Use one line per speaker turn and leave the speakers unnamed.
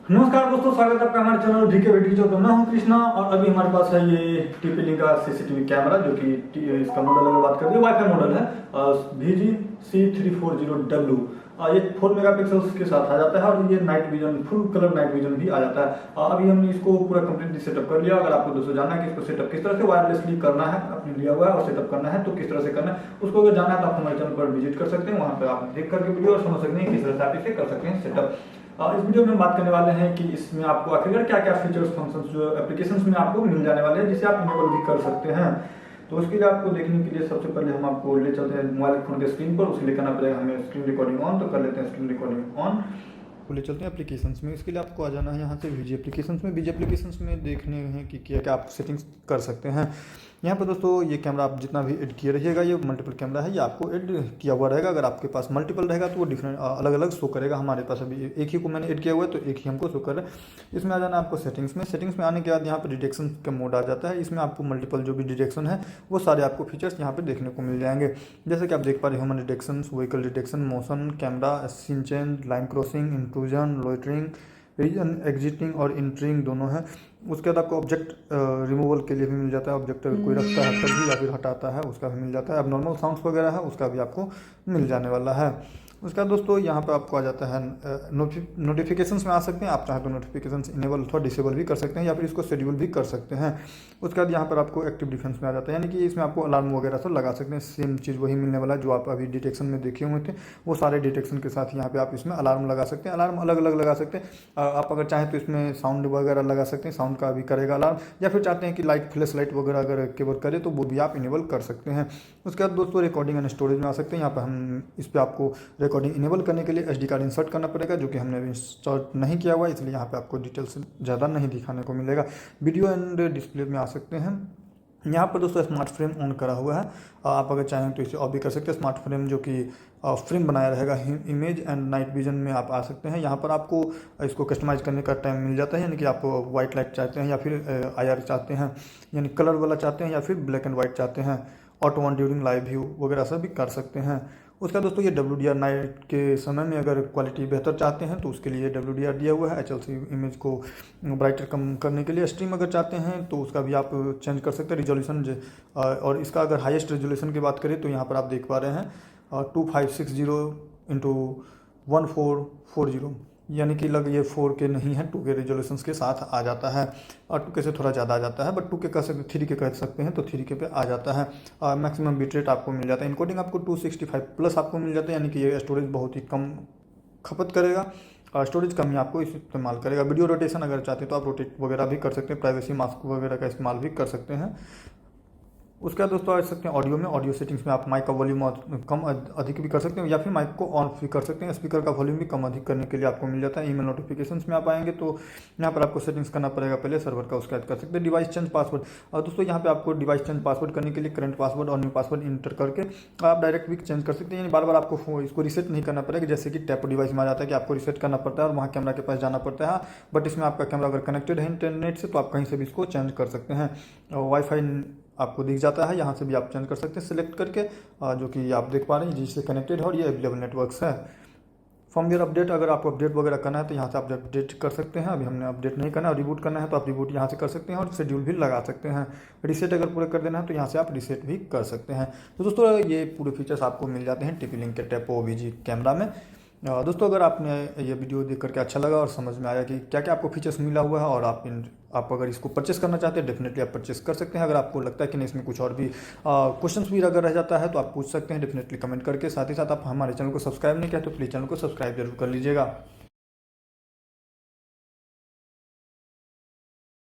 नमस्कार दोस्तों, स्वागत है आपका हमारे चैनल डीके वीडियो। तो मैं हूं कृष्णा और अभी हमारे पास है ये टीपी का सीसीटीवी कैमरा, जो कि इसका मॉडल अगर बात करें वाईफाई मॉडल है VG-C340W। ये 4 मेगापिक्सल के साथ आ जाता है और ये night vision, full colour night vision भी आ जाता है। अभी हमने इसको पूरा कंप्लीटली सेटअप कर लिया। अगर आपको दोस्तों जानना है कि इसको सेटअप किस तरह से वायरलेसली करना है, आपने लिया हुआ है और सेटअप करना है तो किस तरह से करना है, उसको अगर जानना है तो आप हमारे चैनल पर विजिट कर सकते हैं। वहाँ पर आप देख करके वीडियो और समझ सकते हैं किस तरह से आप इसे कर सकते हैं सेटअप। इस वीडियो में हम बात करने वाले हैं कि इसमें आपको आखिरकार क्या क्या फीचर्स, फंक्शंस जो एप्लीकेशंस में आपको मिल जाने वाले हैं, जिसे आप इनेबल भी कर सकते हैं। तो उसके लिए आपको देखने के लिए सबसे पहले हम आपको ले चलते हैं मोबाइल फोन के स्क्रीन पर। उसके लिए करना पड़ेगा हमें स्क्रीन रिकॉर्डिंग ऑन, तो कर लेते हैं स्क्रीन रिकॉर्डिंग ऑन। तो ले चलते हैं एप्लीकेशंस में। इसके लिए आपको आ जाना है यहाँ से वीजी एप्लीकेशंस में। वीजी एप्लीकेशंस में देखने हैं कि क्या क्या आप सेटिंग्स कर सकते हैं। यहाँ पर दोस्तों ये कैमरा आप जितना भी एड किए रहिएगा, ये मल्टीपल कैमरा है, ये आपको एड किया हुआ रहेगा। अगर आपके पास मल्टीपल रहेगा तो वो डिफरेंट अलग अलग शो करेगा। हमारे पास अभी एक ही को मैंने एड किया हुआ है तो एक ही हमको शो कर रहा है। इसमें आ जाना आपको सेटिंग्स में। सेटिंग्स में आने के बाद यहाँ पर डिटेक्शन का मोड आ जाता है। इसमें आपको मल्टीपल जो भी डिटेक्शन है वो सारे आपको फीचर्स यहाँ पर देखने को मिल जाएंगे। जैसे कि आप देख पा रहे हो, human detection, vehicle detection, motion, camera, scene change, line crossing, intrusion, loitering, region exiting और इंटरिंग दोनों है। उसके बाद आपको ऑब्जेक्ट रिमूवल के लिए भी मिल जाता है। ऑब्जेक्ट अगर कोई रखता है तब भी या फिर हटाता है उसका भी मिल जाता है। अब नॉर्मल साउंड्स वगैरह है उसका भी आपको मिल जाने वाला है। उसके बाद दोस्तों यहाँ पे आपको आ जाता है नोटिफिकेशंस में आ सकते हैं। आप चाहे तो नोटिफिकेशंस इनेबल अथवा डिसेबल भी कर सकते हैं या फिर इसको शेड्यूल भी कर सकते हैं। उसके बाद यहाँ पर आपको एक्टिव डिफेंस में आ जाता है, यानी कि इसमें आपको अलार्म वगैरह सब लगा सकते हैं। सेम चीज़ वही मिलने वाला है जो आप अभी डिटेक्शन में देखे हुए थे, वो सारे डिटेक्शन के साथ यहाँ पे आप इसमें अलार्म लगा सकते हैं। अलार्म अलग अलग लगा सकते हैं। आप अगर चाहें तो इसमें साउंड वगैरह लगा सकते हैं, साउंड का भी करेगा अलार्म, या फिर चाहते हैं कि लाइट, फ्लैश लाइट वगैरह अगर केवल करे तो वो भी आप इनेबल कर सकते हैं। उसके बाद दोस्तों रिकॉर्डिंग एंड स्टोरेज में आ सकते हैं। यहाँ पर हम इस पर आपको रिकॉर्डिंग इनेबल करने के लिए SD कार्ड इंसर्ट करना पड़ेगा, जो कि हमने अभी इंसर्ट नहीं किया हुआ है, इसलिए यहाँ पे आपको डिटेल्स ज़्यादा नहीं दिखाने को मिलेगा। वीडियो एंड डिस्प्ले में आ सकते हैं। यहाँ पर दोस्तों स्मार्ट फ्रेम ऑन करा हुआ है। आप अगर चाहें तो इसे ऑफ भी कर सकते हैं। स्मार्ट फ्रेम जो कि फ्रेम बनाया रहेगा, इमेज एंड नाइट विजन में आप आ सकते हैं। यहाँ पर आपको इसको कस्टमाइज़ करने का टाइम मिल जाता है, यानी कि आप वाइट लाइट चाहते हैं या फिर IR चाहते हैं, यानी कलर वाला चाहते हैं, या फिर ब्लैक एंड वाइट चाहते हैं, auto on during live view वगैरह सब भी कर सकते हैं। उसका दोस्तों ये WDR नाइट के समय में अगर क्वालिटी बेहतर चाहते हैं तो उसके लिए WDR दिया हुआ है, HLC इमेज को ब्राइटर कम करने के लिए। स्ट्रीम अगर चाहते हैं तो उसका भी आप चेंज कर सकते हैं रिजोल्यूशन। और इसका अगर हाईएस्ट रेजोल्यूशन की बात करें तो यहाँ पर आप देख पा रहे हैं 2560x1440, यानी कि लग ये 4K नहीं है, 2K रेजोल्यूशन के साथ आ जाता है। और 2K से थोड़ा ज़्यादा आ जाता है, बट 2K कह सकते, 3K कह सकते हैं तो 3K पे आ जाता है। और मैक्सिमम बिट रेट आपको मिल जाता है। इनकोडिंग आपको 265 प्लस आपको मिल जाता है, यानी कि ये स्टोरेज बहुत ही कम खपत करेगा और स्टोरेज कम ही आपको इस्तेमाल करेगा। वीडियो रोटेशन अगर चाहते हैं तो आप रोटेट वगैरह भी कर सकते हैं, प्राइवेसी मास्क वगैरह का इस्तेमाल भी कर सकते हैं। उसके बाद दोस्तों आ सकते हैं ऑडियो में। ऑडियो सेटिंग्स में आप माइक का वॉल्यूम कम अधिक भी कर सकते हैं या फिर माइक को ऑन भी कर सकते हैं। स्पीकर का वॉल्यूम भी कम अधिक करने के लिए आपको मिल जाता है। ईमेल नोटिफिकेशंस में आप आएंगे तो यहाँ पर आपको सेटिंग्स करना पड़ेगा पहले सर्वर का, उसके बाद कर सकते हैं। डिवाइस चेंज पासवर्ड, और दोस्तों यहाँ पे आपको डिवाइस चेंज पासवर्ड करने के लिए करंट पासवर्ड और न्यू पासवर्ड इंटर करके आप डायरेक्ट भी चेंज कर सकते हैं, यानी बार बार आपको इसको रिसेट नहीं करना पड़ेगा। जैसे कि टैप डिवाइस में आ जाता है कि आपको रिसेट करना पड़ता है और वहाँ कैमरा के पास जाना पड़ता है। बट इसमें आपका कैमरा अगर कनेक्टेड है इंटरनेट से तो आप कहीं से भी इसको चेंज कर सकते हैं। वाईफाई आपको दिख जाता है, यहाँ से भी आप चेंज कर सकते हैं सिलेक्ट करके, जो कि आप देख पा रहे हैं जिससे कनेक्टेड है और ये अवेलेबल नेटवर्क्स है। फर्मवेयर अपडेट, अगर आपको अपडेट वगैरह करना है तो यहाँ से आप अपडेट कर सकते हैं। अभी हमने अपडेट नहीं करना है। रिबूट करना है तो आप रिबूट यहाँ से कर सकते हैं और शेड्यूल भी लगा सकते हैं। रीसेट अगर पूरे कर देना है तो यहाँ से आप रीसेट भी कर सकते हैं। तो दोस्तों ये पूरे फीचर्स आपको मिल जाते हैं TP-Link के टेपो VG कैमरा में। दोस्तों अगर आपने ये वीडियो देख करके अच्छा लगा और समझ में आया कि क्या क्या आपको फीचर्स मिला हुआ है और आप अगर इसको परचेस करना चाहते हैं डेफिनेटली आप परचेस कर सकते हैं। अगर आपको लगता है कि नहीं इसमें कुछ और भी क्वेश्चंस भी अगर रह जाता है तो आप पूछ सकते हैं डेफिनेटली कमेंट करके। साथ ही साथ आप हमारे चैनल को सब्सक्राइब नहीं किया तो प्लीज़ चैनल को सब्सक्राइब जरूर कर लीजिएगा।